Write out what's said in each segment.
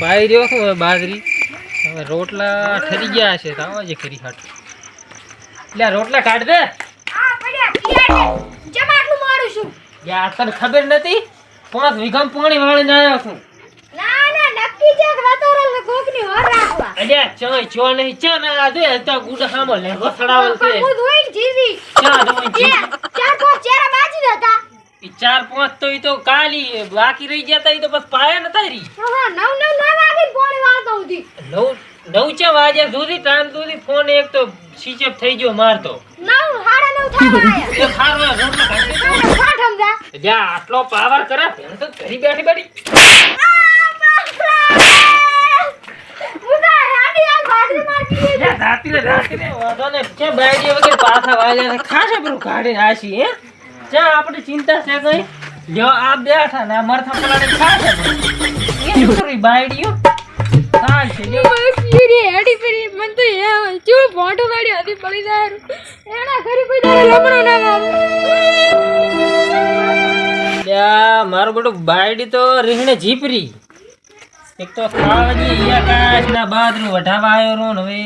પાઈ રહ્યો છું હવે બાજરી. હવે રોટલા ઠરી ગયા છે તો આવા જ ખરી હાટ. એટલે રોટલા કાઢ દે. આ પડ્યા પિયા જમા આટલું મારું છું. યાર તને ખબર નથી 5 વીઘા પાણી વાળીને આવ્યો છું. ના ના નક્કી છે કે વાતોરલ કોકની હોર રાખવા. અલ્યા ચોય ચો નહીં ચા ના આ દે તો ગુડ હામો લે ગોસડાવલ છે. હું ધોઈને જીવી. ચા દોઈ જી. ચાર પાંચ ચેરા બાજી હતા. ઈ 4-5 તો ઈ તો કાલી બાકી રહી ગયા તા ઈ તો બસ પાયા નતા રહી. હા 9 વાગે પાણી વાળતો હતી. 9 વાગ્યા સુધી ટાઈમ સુધી ફોન એક તો સ્વિચ ઓફ થઈ ગયો મારતો. 9 થવા આયા. એ ખારવા રોટલા કાઢી ફાટ સમજા. જા આટલો પાવર કરે ભેણ તો ઘરી બેઠી બેઠી. મુદા હાડી આ બાજરી મારતી. જા રાત્રે વાદો ને કે બાયડી વગર પાછા વાળ્યા ને ખાશે બરું કાઢી આશી હે. જા આપણે ચિંતા છે કઈ જો આ બેઠા ને મરથા પલાડે ખાશે એ છોકરી બાયડીઓ કાલ છે જો રે હેડી પરી મન તો એ ચો ફોટો વાડી હતી પડી જાય એના ઘરે કોઈ દાડે લમણો ના માર. લ્યા મારું બેટું બાયડી તો રીહણે જીપરી. એક તો ખાવાજી આકાશ ના બાદરું વઢાવા આવ્યો રો ને હવે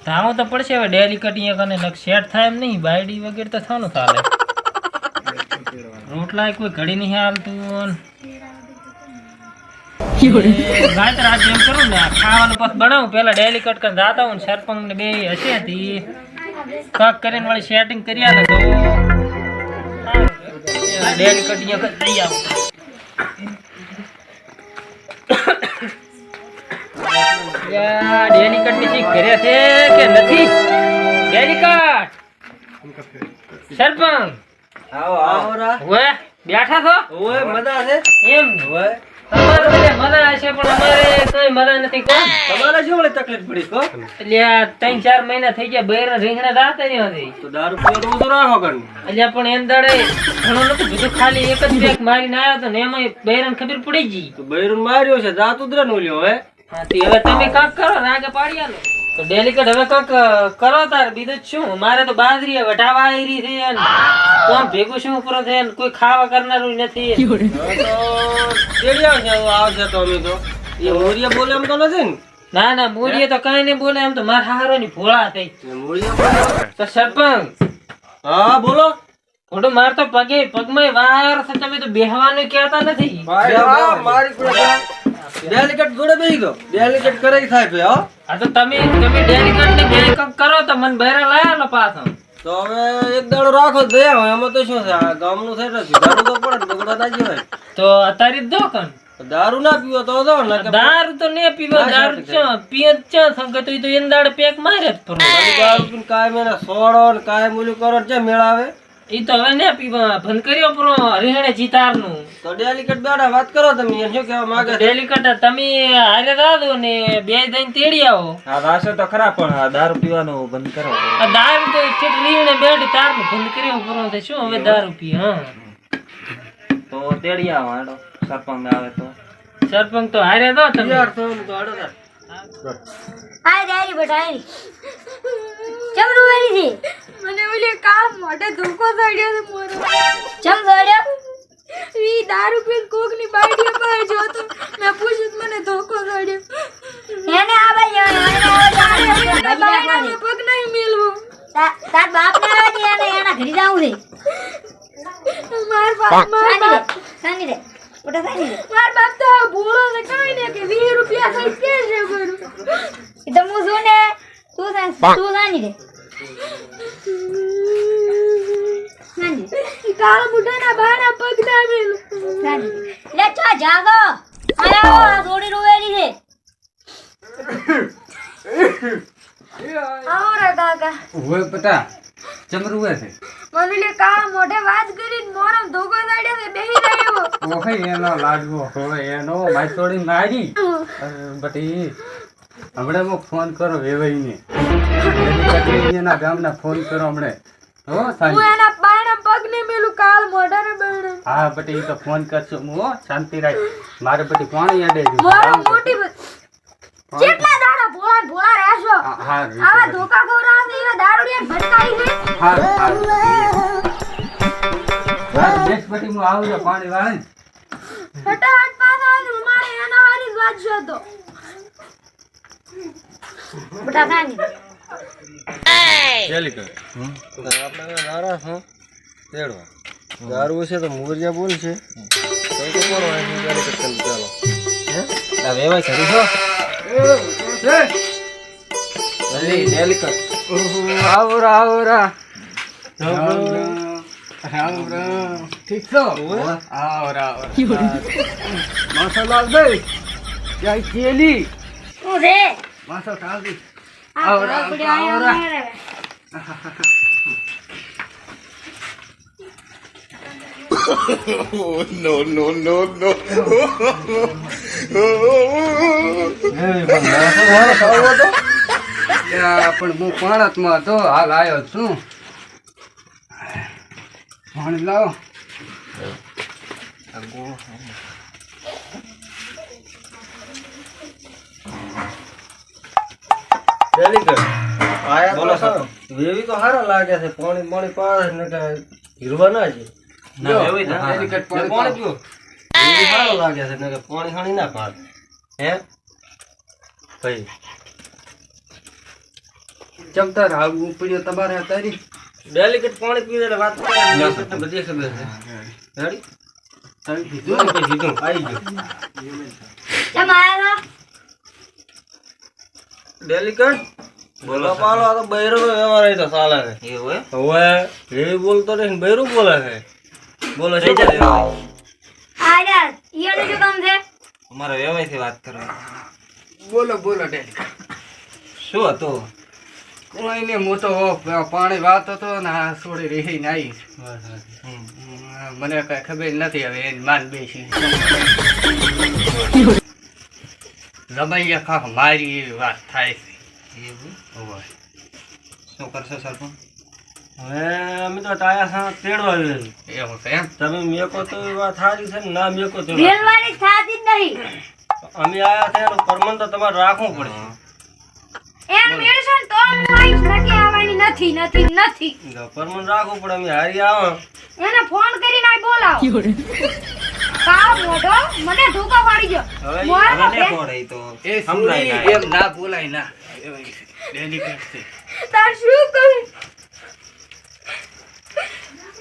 ધામો તો પડશે હવે ડેલી કટિંગ કને નક સેટ થાય એમ નહીં બાયડી વગેરે તો થાનું ચાલે. રોટલા કોઈ ઘડી નહીં હાલતું. ગાયત્ર આજ એમ કરું ને ખાવાનું પાછું બનાવું પેલા ડેલી કટ કરીને જાતા હું સરપંચ ને બે હશે હતી કાક કરીને વાળી સેટિંગ કરી આલે તો ડેલી કટિંગ લઈ આવું. ડેલી કટ ની ઘરે છે કે નથી? ડેલી કટ સરપંચ આવો આવો રા ઓએ બેઠા છો? ઓય મજા છે એમ ઓય તમારે બધે મજા હશે પણ અમારે કઈ મજા નથી. કોણ તમારે શું વળી તકલીફ પડી કો એટલે આ 3-4 મહિના થઈ ગયા બૈરા રીંગણા દાતા નહીં હતી. તો દારૂ પીવાનું તો રાખો કર એટલે પણ એમ દાડે ઘણું નતું બધું ખાલી એક જ પેક મારીને આવ્યો હતો ને એમાં બૈરાને ખબર પડી ગઈ. તો બૈરું માર્યો છે જાત ઉધરે નો લ્યો હવે હા તે હવે તમે કાંક કરો રાગે પાડ્યા ને તો ડેલિકેટ હવે કાંક કરો તાર બીજું જ શું મારે તો બાજરી વઢાવા આવી છે ને કોણ ભેગું શું ઉપર છે ને કોઈ ખાવા કરનારું નથી. તો કેડી આવશે તો અમે તો એ મોરિયા બોલે એમ તો નથી ને ના ના બોલીએ તો કઈ નહીં બોલે એમ તો મારા હારો ની ભોળા થઈ. એ મોરિયા બોલે તો સરપંચ હા બોલો ખોટું માર તો પગમાં વાયર છે તમે તો બેહવાનું કહેતા નથી. મારી કુડા ડેલિકેટ જોડે બેહી ગયો ડેલિકેટ કરે થાય ભઈ હો આ તો તમે ડેલિકેટ ને બે કામ કરો તો મને બહેરા લાયા લો પાછો. તો હવે એક દાડો રાખો દયા એમાં તો શું છે આ ગામનું છે એટલે સુધારું તો પડે બગડા ના જીવાય. તો અત્યારે દો કન દારૂ ના પીવો તો દો ને કે દારૂ તો ને પીવો દારૂ ચો પીએ ચો સંગત તો એંદાડ પેક મારે જ પર દારૂ પીને કાય મેને સોડો ને કાય મુલી કરો છે મેળાવે ઈ તો હવે ને પીવા બંધ કર્યો પર રીહણે જીતાર નું તો ડેલિકેટ બેડા વાત કરો તમે એને શું કહેવા માંગે છે ડેલિકેટ તમે હારે દાદો ને બે દઈને તેડી આવો. આ વાસો તો ખરા પણ આ દારૂ પીવાનું બંધ કરો. આ દારૂ તો ઠીક રીહણે બેઠી તાર નું બંધ કર્યો પર તો શું હવે દારૂ પી. હા તો તેડી આવો હાલો સરપંચ આવે તો. સરપંચ તો હારે દો તમે યાર તો અડો આ જારી બટાઈ ચમરું વાળી છે. મને ઓલે કાળ મોઢે ધોકો ચડ્યો છે મોરો. ચમ ચડ્યો? ઈ દારૂ પીને કોકની બાયડી પર જો તો મેં પૂછ્યું મને ધોકો ચડ્યો. એને આવા બાયડીને પગ નહીં મેલવો. તાર બાપને આવે છે એને એના ઘરે જાવું છે. માર બાપ સાની રે ઓટા સાની રે માર બાપ તો ભૂળો છે કાઈ ને કે 20 રૂપિયા થઈ કે છે બરું ઈ તો હું જોને તું સાની રે સાની ઈ કાળ મુઢાના બાણા પગ ના મેલું સાની લે ચા જાગો આયો આ થોડી રોવેલી છે આવો રે કાકા ઓય પટા ચમરું હે છે મનુલે કાળ મોઢે વાત કરીને મોરમ ધોકો સાડ્યો છે બેહી રહ્યો ઓહે એનો લાડવો હવે એનો માઈસોડી મારી બટી હમણે મો ફોન કરો વેવઈને એના ગામના ફોન કરો હમણે હો હું સાંજ એના બાયના પગ ને મેલું કાળ મોઢાને બેણે હા બટી તો ફોન કરજો મો શાંતિ રાખ મારે બટી પાણી આડે જો મોરમ મોટી કેટલા દાડા ભોળા ભોળા રહેશો હા આવા ધોકા ખવરાવે એવા દારૂડિયા ભટકાઈ છે હા બેસ બટી હું આવું છું પાણી વાળે ફટાફટ પાછા મારે એના વાંચશો તો બટા ખાની ચાલી કર આપણે નારાજ હો તેડવા દારૂ છે તો મોરિયા બોલ છે તો કોણ હોય ડેલિકેટ ચાલો હે આ વેવાય કરી છો જલ્દી ડેલિકેટ આવરા ઠીક છો આવરા માસા દે જાય ચેલી હું રે માસા ઠાકી આ બડી આયા મારે પણ હું પાણતમાં તો હાલ આવ્યો છું પાણી લાવો ડેલિકેટ આયા બોલો તો વેવી તો સારા લાગે છે પાણી પાસ ને કે હીરવા ના છે ના વેવાય તો હા. ડેલિકેટ પાણી પાણી પીવો વેવી સારો લાગે છે ને કે પાણી ખાણી ના પાસ હે ભાઈ ચમતા હાલવું પડ્યો તમારે તારી ડેલિકેટ પાણી પીવે એટલે વાત કરે ને બધી ખબર છે રેડી તારી કીધું ને કઈ કીધું આવી ગયું કેમ આયા ડેલિકેટ બોલો પાલો આ તો બૈરો વ્યવહાર તો ચાલે છે એવું હે? હવે એ બોલતો નહીં બૈરું બોલે છે બોલો છે થઈ જાય વેવાય. આયા ઈયાનું શું કામ છે અમારે વેવાયથી વાત કરવાની. બોલો ડેલિકેટ શું હતું? કોઈ ને હું તો પાણી વાત હતો ને આ છોડી રહી આવી મને કઈ ખબર નથી હવે એની માન બેસી રમૈયા ખાખ મારી એવી વાત થાય છે એવું? ઓય. શું કરશો સરપંચ? હવે અમે તો ટાયા સામે તેડવા આવ્યા છીએ. એવું છે એમ તમે મેકો તો એ વાત સારી છે ને ના મેકો તો ના. વેલવાની થાતી જ નહીં અમે આયા છે એનું પરમન તો તમારે રાખવું પડશે એમ મેળશન તો હું આવીશ નકે આવવાની નથી પરમન રાખવું પડે અમે હારી આવો એને ફોન કરીને આ બોલાવો કાવ મોઢો મને ધોકો પાડી ગયો હવે મોય હવે ને કોણ એ તો એ સમજાય સુરી ના. એમ ના બોલાય ના ડેલિકેટ છે તાર શું કહું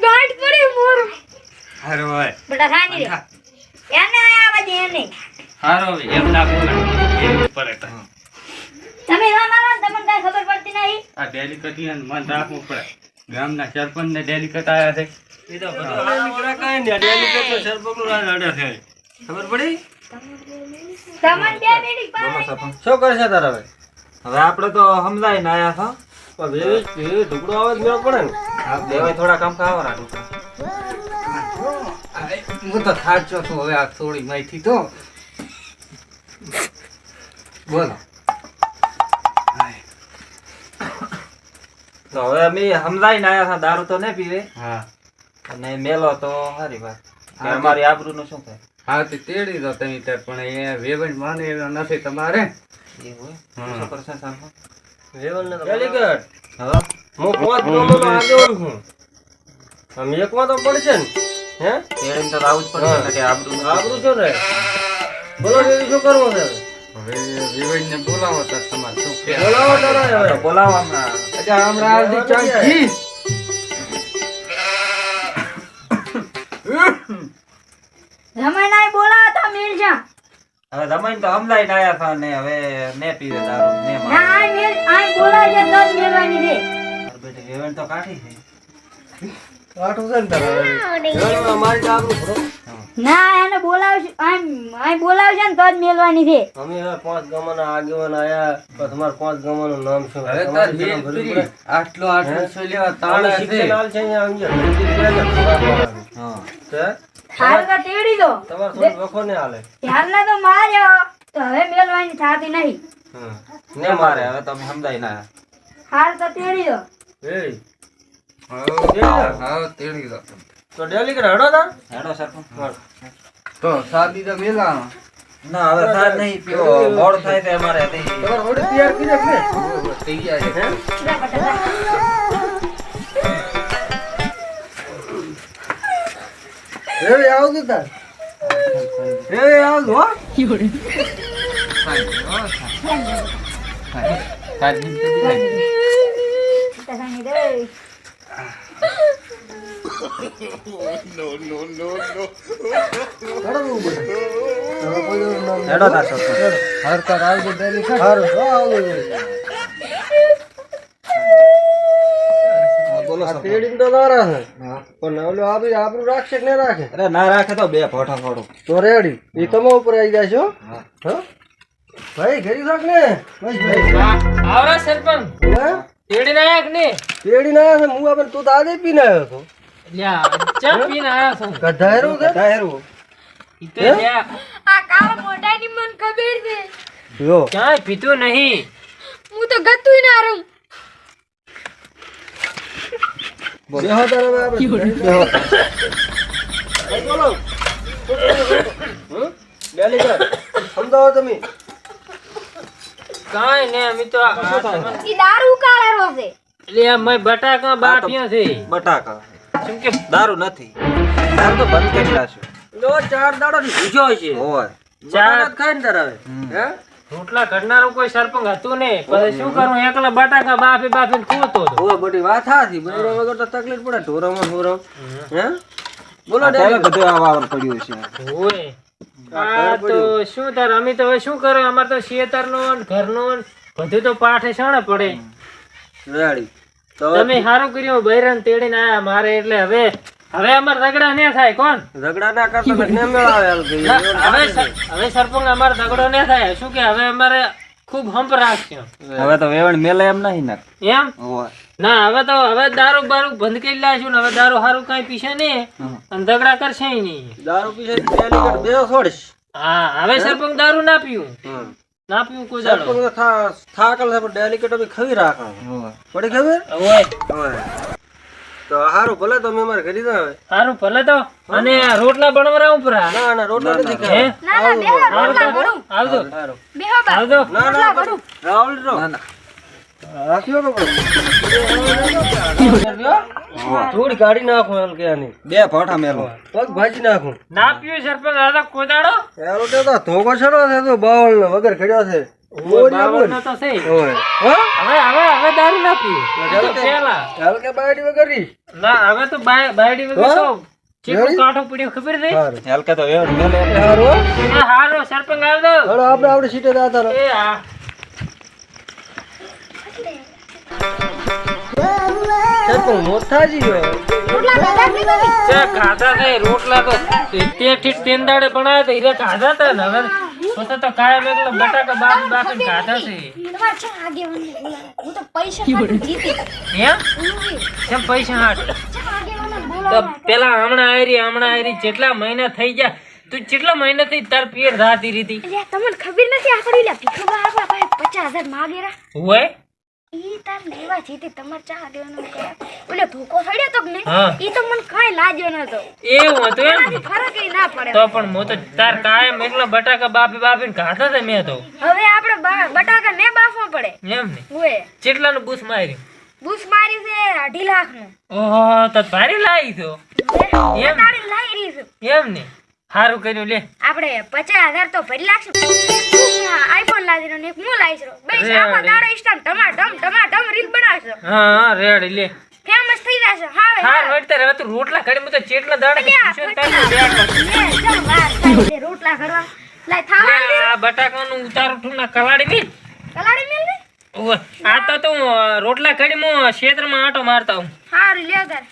ગાંઠ પડી મોર હારો હોય બેટા ખાની રે એને આયા બજે એને હારો હોય એમ ના બોલાય એમ પડે તો. તમે ના મારો તમને કઈ ખબર પડતી નહીં આ ડેલિકેટ મન રાખવું પડે ગામના સરપંચ ને ડેલિકેટ આયા છે એ તો બધું હારા વાળા કાંઈ નહીં. ડેલિકેટ તો સરપંચનું રાજ અડે છે. ખબર પડી તમને બે મિનિટ બોલો પાસ સરપંચ. શું કરશે તારા ભાઈ હવે આપણે તો સમજાઈને આયા છો. પણ વેવી ઢુકડો આવે જ મેળ પડે ને વેવાય થોડા કામ ખાવા રાખો. હું તો સાચો છું હવે આ થોડી માહિતી તો બોલો તો હવે અમે સમજાઈને આયા હતા દારૂ તો નહીં પીવે હા અને મેલો તો સારી વાત કે અમારી આબરૂનું શું થાય હા તે તેડી દો તમે તાર પણ એ વેવણ માને એવા નથી તમારે એવું હમ. શું કરશે સરપંચ? વેવણને તો ડેલિકેટ હવે હું 5 ગામનો આગેવાન છું આમ એકમાં તો પડશે ને હે તેડીને તો આવું જ પડશે ને કે આબરૂનું આબરૂ શું રહે બોલો વેવી શું કરવું છે હવે વેવણ ને બોલાવો તાર તમારે શું કે બોલાવો તારા હવે બોલાવો હમણાં. અચ્છા હમણાં આવતી ચાંચી રમાનાય બોલાવો તો મેળજા હવે રમાઈને તો સમજાઈને આયા હતા ને હવે ને પીવે દારૂ ને ના મારે. આ મેળ આ બોલાવજે તો જ મેળવાની છે તારી બેટી વેવાઈને તો કાઢી છે. આઠું છે ને તારા વેવણમાં મારી તો આબરૂ ભરો. ના એને બોલાવશે આ બોલાવશે ને તો જ મેળવાની છે અમે હવે 5 ગામના આગેવાન આયા તો તમારે 5 ગામનું નામ શું હવે તાર તમારે બેન શું ભરવું પીરી, પડે? આટલું સો લેવા તાણે તાળા શિક્ષણ છે આલ છે અહીંયા આવી ગયા. ઘરથી ગયા ને ખોરાક વાળા. હા તે હાલ તો તેડી દો તમારે થોડું વખો ને હાલે ત્યારના તો માર્યો તો હવે મેળવાની થાતી નહીં ને મારે હવે તમે સમજાઈને આયા. હાલ તો તેડી દો એય, હા તેડી દો તો ડેલિકેટ હડો તાર હેડો સરપંચ. તો સાદી તો મેલા ના હવે સાહેબ નહીં પીવો મોડ થાય છે અમારે હજી. તમારે હોડી તૈયાર કરી રાખ ને તૈયાર છે હે જા બટા એ આવજો તાર એ આવજો હો હેડો તાર સરપંચ. હાર તાર આવજો ડેલીકેટ. હારું હો આવજો. બોલો આ સરપંચ. તેડીને તો તારા છે. પણ ઓલો આપણું રાખશે કે નહીં રાખે? અરે ના રાખે તો બે ફોટા ફોડું. તો રેડી એ તમે ઉપર આવી જાય છો. હા ભાઈ ઘરી રાખ ને બસ ભાઈ. આવરા સરપંચ હે? તેડી નાયક ને તેડી ના આવ્યા છે હું આપણે તું તો આજે પીને આવ્યો હતો. લ્યા ચા પીને આયા છો ગધાયરું કે ધાયરું. ઈ તો લ્યા આ કાળા મોઢાની મને ખબર છે. જો ક્યાંય પીતું નહીં. હું તો ગતુંય ના રહું. બેહો તારે હવે આપણે બેહો. ભાઈ બોલો ડેલીકેટ સમજાવો તમે. કાંઈ ને અમે તો ઈ દારૂ કાળેરો છે. લ્યા મેં બટાકા બાફ્યા છે. બટાકા કેમ કે દારૂ નથી. દારૂ તો બંધ કરી નાખ્યો. લો 4 દાડો થી ભૂજો છે. હોય. બટાકા જ ખાઈને ધરાવે. હે રોટલા ઘડનારું કોઈ સરપંચ હતું ને પછી શું કરું એકલા બટાકા બાફી બાફીને ખૂતો હતો. ઓ બધી વાત હાથી બૈરો વગર તો તકલીફ પડે ઢોરામાં ઢોરામ. હે બોલો આ ત્યારે ડેલીકેટ. બધું આ વાવર પડ્યું છે. ઓય આ તો શું તાર અમે તો હવે શું કરે અમારે તો શેતરનો ને ઘરનો ને બધું તો પાઠે શાણે પડે. રેડી તો તમે સારું કર્યું બૈરાને તેડીને આયા મારે એટલે હવે અમારે ઝઘડા ને થાય કોણ ઝઘડા ના કરતા તો કેમ મેળાવે હાલ ગઈ. હવે સરપંચ અમારે ઝઘડો ને થાય શું કે હવે અમારે ખૂબ હંપ રાખશે હવે તો વેવણ મેલે એમ નહીં ને. એમ હોય. ના હવે દારૂ બારૂ બંધ કરી લાવીશું ને હવે દારૂ હારું કઈ પીશે નહીં અને ઝઘડા કરશે નહીં. દારૂ પીશે ડેલીકેટ બે છોડીશ. હા હવે સરપંચ દારૂ ના પીવું ના પીવું કોઈ દાડો. સરપંચ તો થાકલ છે પણ ડેલીકેટ બી ખવી રાખો. હોય. પડી ખબર? ઓય હોય. તો હારું ભલે તમે અમારે ઘરી જાવ હવે. હારું ભલે તો અને રોટલા બનવરા ઉપરા ના ના રોટલા નથી હે ખાવા. ના ના બેહો રોટલા કરું. આવજો હારું. બેહો બા. આવજો ના ના રોટલા કરું. રાવલ રો. ના ના. રાખ્યો કે પણ? થોડી કાઢી નાખું એમ કે આની. બે ફોટા મેલો. પગ ભાજી નાખું. ના પીવું સરપંચ આ તો કોઈ દાડો એનો તો ધોકો છડો છે તો બાવળ નો વગર ખડ્યો છે. બાવળનો તો છે ઓય. હા? હવે દારૂ ના પીવું ચાલો કે- પેલા ચાલ કે બાયડી વગર રી. ના હવે તો બાયડી વગર હા? તો ચીકુ રેડી? કાંઠો પડ્યો ખબર નહીં હારું. હલકે તો વેવણ મેલે એટલે. હારું હો? એ હારો સરપંચ આવજો હાલો આપણે સીટે જતા રહો. એ હા સરપંચ મોટાજી હો. રોટલા ખાધા કે નહીં? ચા ખાધા છે રોટલા તો તેથી તેન દાડે બનાવ્યા તો હીરે ખાધા હતા ને હવે તો કાયમ એકલો બટાકા બાફીને ખાધા છે તમારે ચા આગેવાનને બોલાવો. હું તો પૈસા કાઢી જીતી. એમ કેમ પૈસા હાટ ચા આગેવાનને તો બોલાવો. પેલા હમણાં આયરી જેટલા મહિના થઈ ગયા તું કેટલા મહિના થી તાર પિયર રાતી રીતી અલ્યા, તમને ખબર નથી આ કરી લે ભીખુબા આપણા પાસે 50,000 માંગેરા. હોય ઈ તાર લેવા જીતી તમારે ચા આગેવાનો કરા. ઓલે ધોકો સડ્યો તો કે નહીં? હા. ઈ તો મને કાંઈ લાગ્યો નતો. એવું હતું એમ આનાથી ફરક ય ના પડે. તો પણ હું તો તાર કાયમ એકલા બટાકા બાફીને ખાધા હતા મેં તો હવે આપણે બટાકા ને બાફવા પડે. એમ ને ઓય કેટલાનું બૂસ મારી બુશ મારી છે 2.5 લાખનું. ઓહો તો ભારી લાવી તો એમ? તાળી લાઈ રહી છું. એમ ને સારું કર્યું લે આપણે 50,000 તો ભરી લાગશું. આઈફોન લાવીનો ને એક હું લાવીશ. બસ આખો દાડો ઇન્સ્ટા ટમાટમ રીલ બનાવશો. હા રેડી લે ફેમસ થઈ જશે. હા હાર વળતા હવે તું રોટલા ખાડી હું તો ચેટલા દાડા પૂછ્યો તારે રોટલા કરવા લાય થાવા દે. આ બટાકાનું ઉતારું ઠું ના કલાડી મી કલાડી મેલ ને ઓય આ તો તું રોટલા ખાડી હું ક્ષેત્રમાં આટો મારતા હું હારું લ્યો તાર.